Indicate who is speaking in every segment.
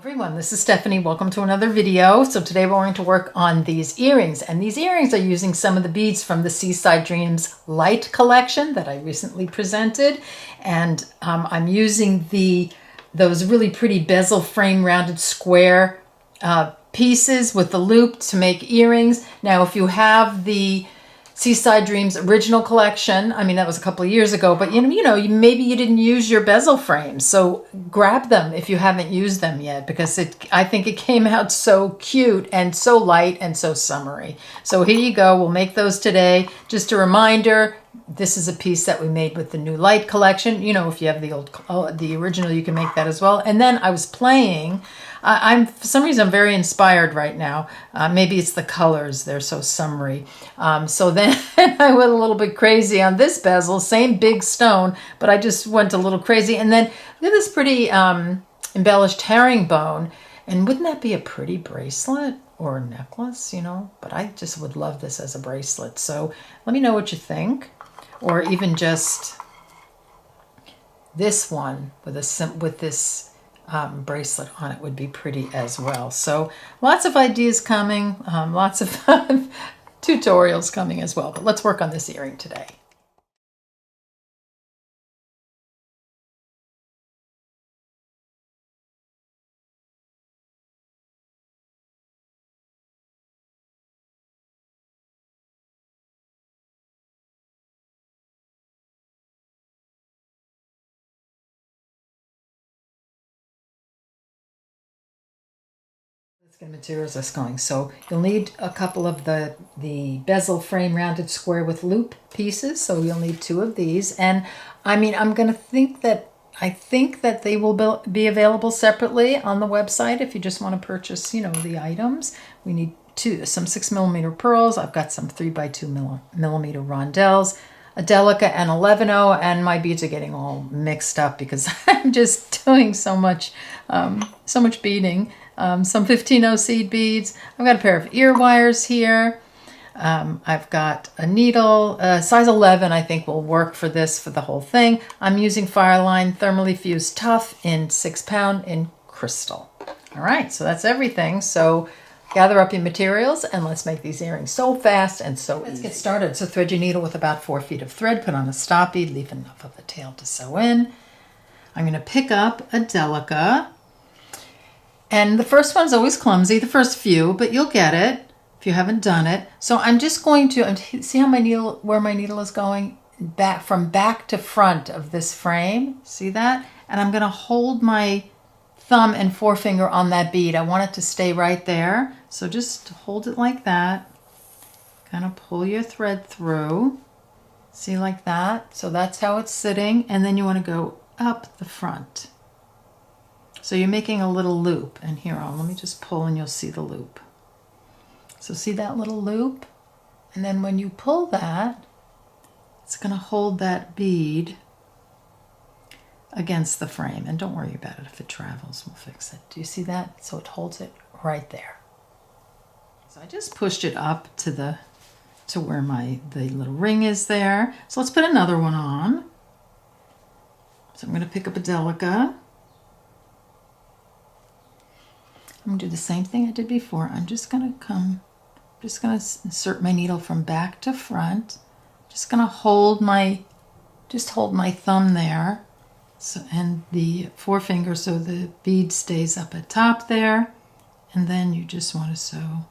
Speaker 1: Everyone, this is Stephanie. Welcome to another video. So today we're going to work on these earrings, and these earrings are using some of the beads from the Seaside Dreams LITE collection that I recently presented, and I'm using those really pretty bezel frame rounded square pieces with the loop to make earrings. Now if you have the Seaside Dreams original collection, I mean that was a couple of years ago, but maybe you didn't use your bezel frames, so grab them if you haven't used them yet, because I think it came out so cute and so light and so summery. So here you go, we'll make those today. Just a reminder, this is a piece that we made with the new LITE collection. You know, if you have the original, you can make that as well. And then I was playing. For some reason, I'm very inspired right now. Maybe it's the colors; they're so summery. So then I went a little bit crazy on this bezel, same big stone, but I just went a little crazy. And then look at this pretty embellished herringbone. And wouldn't that be a pretty bracelet or a necklace? But I just would love this as a bracelet. So let me know what you think, or even just this one with this bracelet on it would be pretty as well. So lots of ideas coming, lots of tutorials coming as well, but let's work on this earring today. Let's get materials that's going. So you'll need a couple of the bezel frame rounded square with loop pieces. So you'll need 2 of these. And I mean, I think that they will be available separately on the website if you just want to purchase, the items. We need some 6mm pearls. I've got some 3x2mm rondelles, a Delica and 11-0, and my beads are getting all mixed up because I'm just doing so much beading. Some 15-0 seed beads. I've got a pair of ear wires here. I've got a needle, size 11 I think will work for the whole thing. I'm using Fireline Thermally Fused Tough in 6-pound in crystal. All right, so that's everything. So gather up your materials and let's make these earrings so fast and so easy. Let's get started. So thread your needle with about 4 feet of thread, put on a stop bead, leave enough of the tail to sew in. I'm going to pick up a Delica. And the first one's always clumsy, the first few, but you'll get it if you haven't done it. So I'm just going to, see how where my needle is going? From back to front of this frame. See that? And I'm going to hold my thumb and forefinger on that bead. I want it to stay right there. So just hold it like that. Kind of pull your thread through. See, like that? So that's how it's sitting. And then you want to go up the front. So you're making a little loop, and here, let me just pull and you'll see the loop. So see that little loop? And then when you pull that, it's going to hold that bead against the frame. And don't worry about it. If it travels, we'll fix it. Do you see that? So it holds it right there. So I just pushed it up to where the little ring is there. So let's put another one on. So I'm going to pick up a Delica. I'm going to do the same thing I did before. I'm just going to insert my needle from back to front. Just going to hold my thumb there, and the forefinger so the bead stays up at top there, and then you just want to sew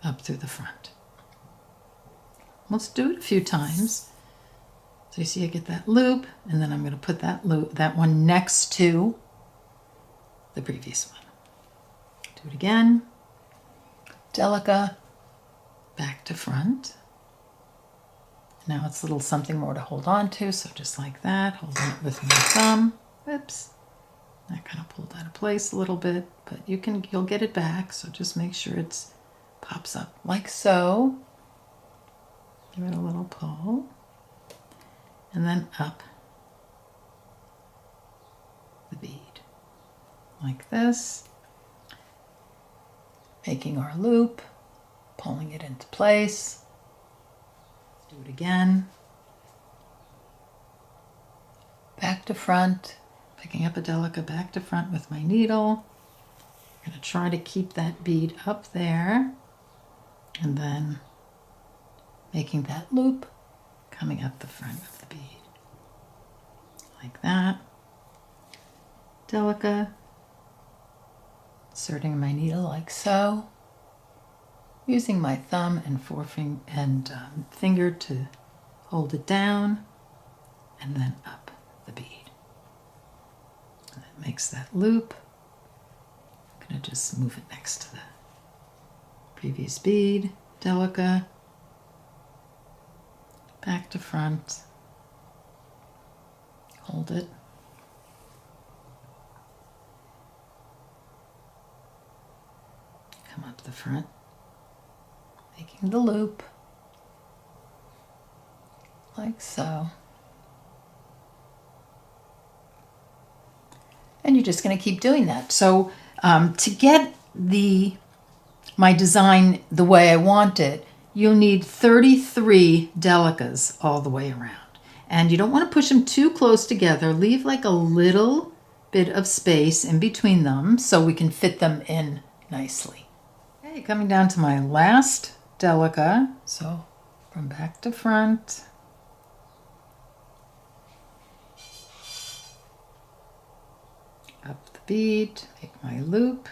Speaker 1: up through the front. Let's do it a few times. So you see I get that loop, and then I'm going to put that one next to the previous one. Do it again. Delica, back to front. Now it's a little something more to hold on to, so just like that, holding it with my thumb. Whoops. I kind of pulled out of place a little bit, but you'll get it back, so just make sure it pops up like so. Give it a little pull. And then up the bead. Like this, making our loop, pulling it into place. Let's do it again. Back to front, Picking up a delica back to front with my needle. I'm going to try to keep that bead up there, and then making that loop coming up the front of the bead. Like that. Delica. Inserting my needle like so. Using my thumb and forefinger and finger to hold it down, and then up the bead. And that makes that loop. I'm going to just move it next to the previous bead, delica, back to front, hold it, come up the front, making the loop, like so. And you're just going to keep doing that. So to get my design the way I want it, you'll need 33 delicas all the way around. And you don't want to push them too close together. Leave like a little bit of space in between them so we can fit them in nicely. Okay, coming down to my last delica. So from back to front. Up the bead, make my loop,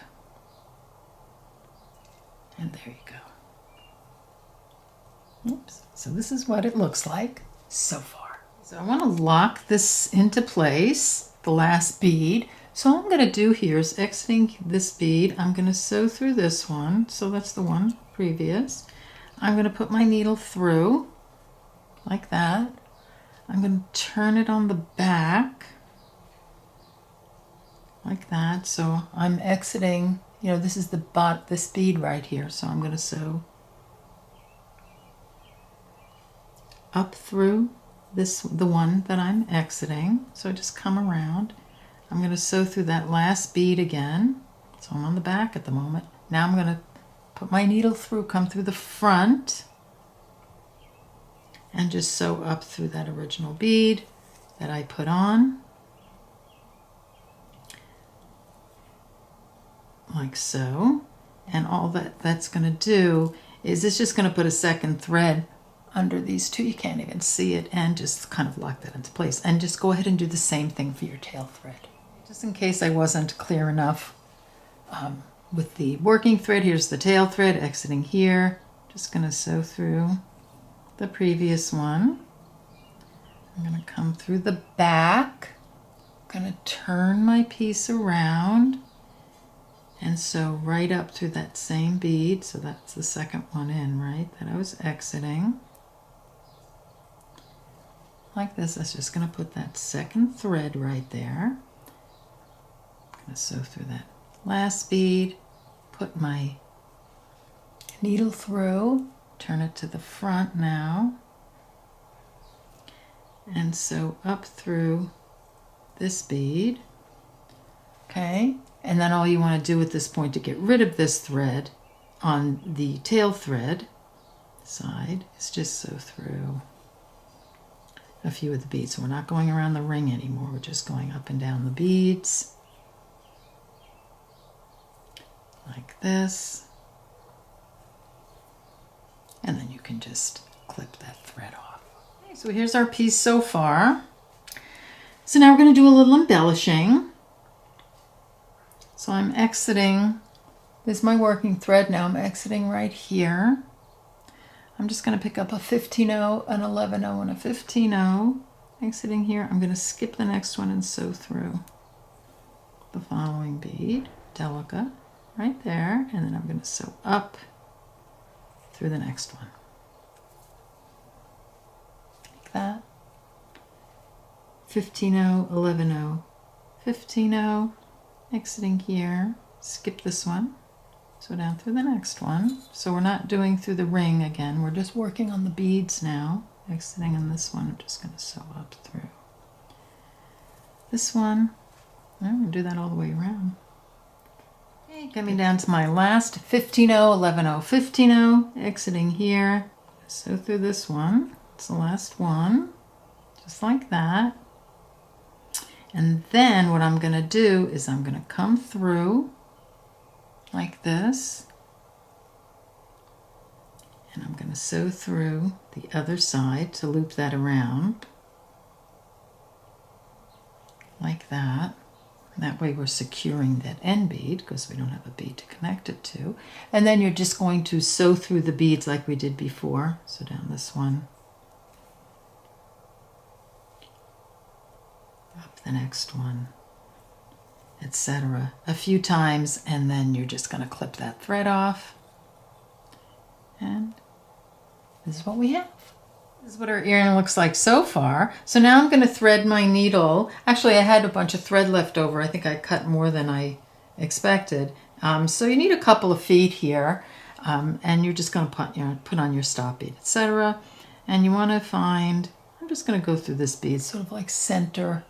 Speaker 1: and there you go. Oops. So this is what it looks like so far. So I want to lock this into place, the last bead. So all I'm going to do here is exiting this bead, I'm going to sew through this one. So that's the one previous. I'm going to put my needle through like that. I'm going to turn it on the back like that. So I'm exiting, you know, this is this bead right here. So I'm going to sew up through the one that I'm exiting. So just come around. I'm going to sew through that last bead again. So I'm on the back at the moment. Now I'm going to put my needle through, come through the front, and just sew up through that original bead that I put on. Like so. And all that's going to do is it's just going to put a second thread under these two. You can't even see it, and just kind of lock that into place. And just go ahead and do the same thing for your tail thread. Just in case I wasn't clear enough with the working thread, here's the tail thread exiting here. Just going to sew through the previous one. I'm going to come through the back. I'm going to turn my piece around and sew right up through that same bead. So that's the second one in, right, that I was exiting. Like this. That's just going to put that second thread right there. I'm going to sew through that last bead, put my needle through, turn it to the front now, and sew up through this bead. Okay. And then all you want to do at this point to get rid of this thread on the tail thread side is just sew through a few of the beads. So we're not going around the ring anymore. We're just going up and down the beads like this. And then you can just clip that thread off. Okay, so here's our piece so far. So now we're going to do a little embellishing. So I'm exiting, this is my working thread now, I'm exiting right here. I'm just going to pick up a 15-0, an 11-0, and a 15-0. Exiting here, I'm going to skip the next one and sew through the following bead, delica, right there, and then I'm going to sew up through the next one. Like that. 15-0, 11-0, 15-0. Exiting here, skip this one, so down through the next one. So we're not doing through the ring again, we're just working on the beads now. Exiting on this one, I'm just going to sew up through this one. I'm going to do that all the way around. Okay, coming down to my last 15-0, 11-0, 15-0. Exiting here, sew through this one. It's the last one, just like that. And then what I'm going to do is I'm going to come through like this. And I'm going to sew through the other side to loop that around. Like that. That way we're securing that end bead because we don't have a bead to connect it to. And then you're just going to sew through the beads like we did before. So down this one, up the next one, etc. a few times, and then you're just going to clip that thread off. And this is what we have. This is what our earring looks like so far. So now I'm going to thread my needle. Actually, I had a bunch of thread left over. I think I cut more than I expected. So you need a couple of feet here, and you're just going to put on your stop bead, etc. And you want to find, I'm just going to go through this bead, sort of like center.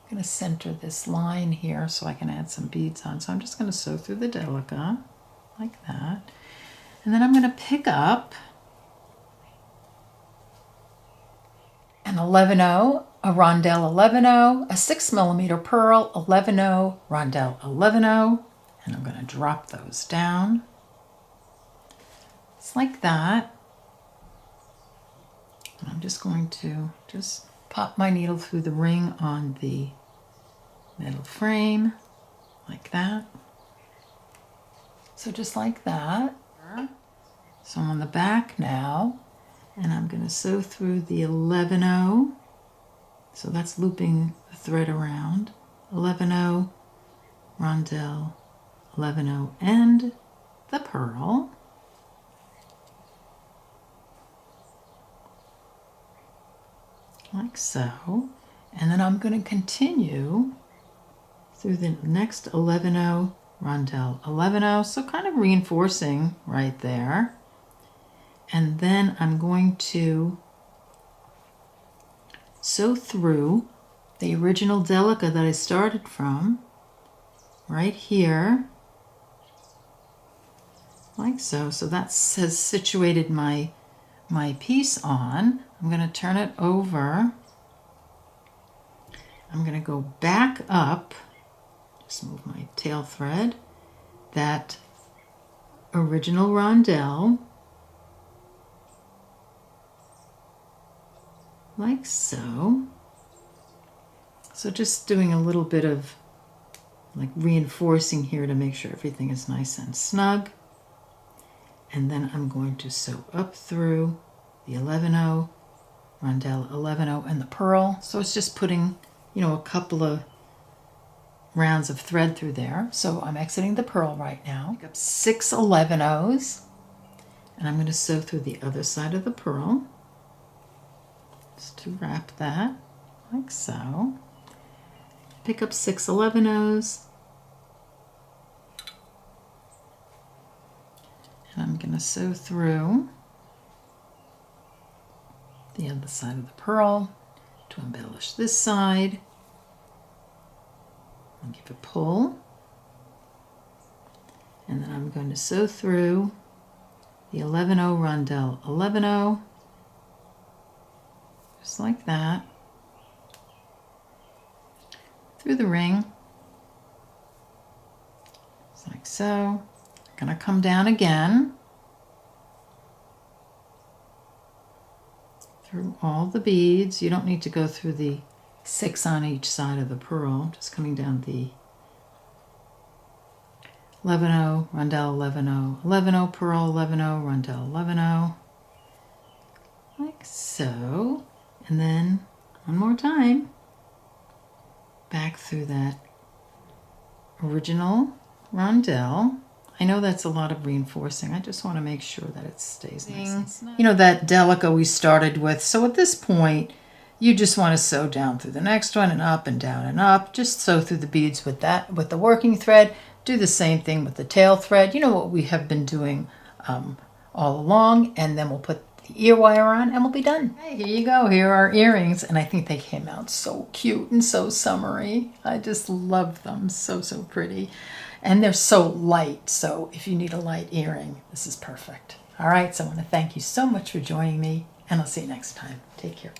Speaker 1: I'm going to center this line here so I can add some beads on. So I'm just going to sew through the delica like that. And then I'm going to pick up an 11-0, a rondelle 11-0, a 6mm pearl 11-0, rondelle 11-0, and I'm going to drop those down. It's like that. And I'm just going to just pop my needle through the ring on the metal frame, like that. So just like that. So I'm on the back now. And I'm going to sew through the 11-0. So that's looping the thread around. 11-0, rondelle, 11-0, and the pearl. Like so. And then I'm going to continue through the next 11-0, rondelle, 11-0. So kind of reinforcing right there. And then I'm going to sew through the original delica that I started from right here, like so. So that has situated my piece on. I'm going to turn it over. I'm going to go back up, just move my tail thread, that original rondelle, like so. So just doing a little bit of like reinforcing here to make sure everything is nice and snug. And then I'm going to sew up through the 11-0, rondelle 11-0, and the pearl. So it's just putting, you know, a couple of rounds of thread through there. So I'm exiting the pearl right now. Pick up 6 11-0s, and I'm going to sew through the other side of the pearl. Just to wrap that, like so. Pick up 6 11-0s. And I'm going to sew through the other side of the pearl to embellish this side. I'll give a pull. And then I'm going to sew through the 11-0, rondelle 11-0. Just like that, through the ring, just like so. I'm going to come down again through all the beads. You don't need to go through the 6 on each side of the pearl, just coming down the 11-0, rondelle 11-0, 11-0, pearl 11-0, rondelle 11-0, like so. And then one more time, back through that original rondelle. I know that's a lot of reinforcing. I just want to make sure that it stays nice and snug. You know, that delica we started with. So at this point, you just want to sew down through the next one and up and down and up. Just sew through the beads with that, with the working thread. Do the same thing with the tail thread. You know what we have been doing all along. And then we'll put ear wire on and we'll be done. Hey, here you go. Here are our earrings, and I think they came out so cute and so summery. I just love them. So pretty. And they're so light, so if you need a light earring, this is perfect. All right, so I want to thank you so much for joining me, and I'll see you next time. Take care.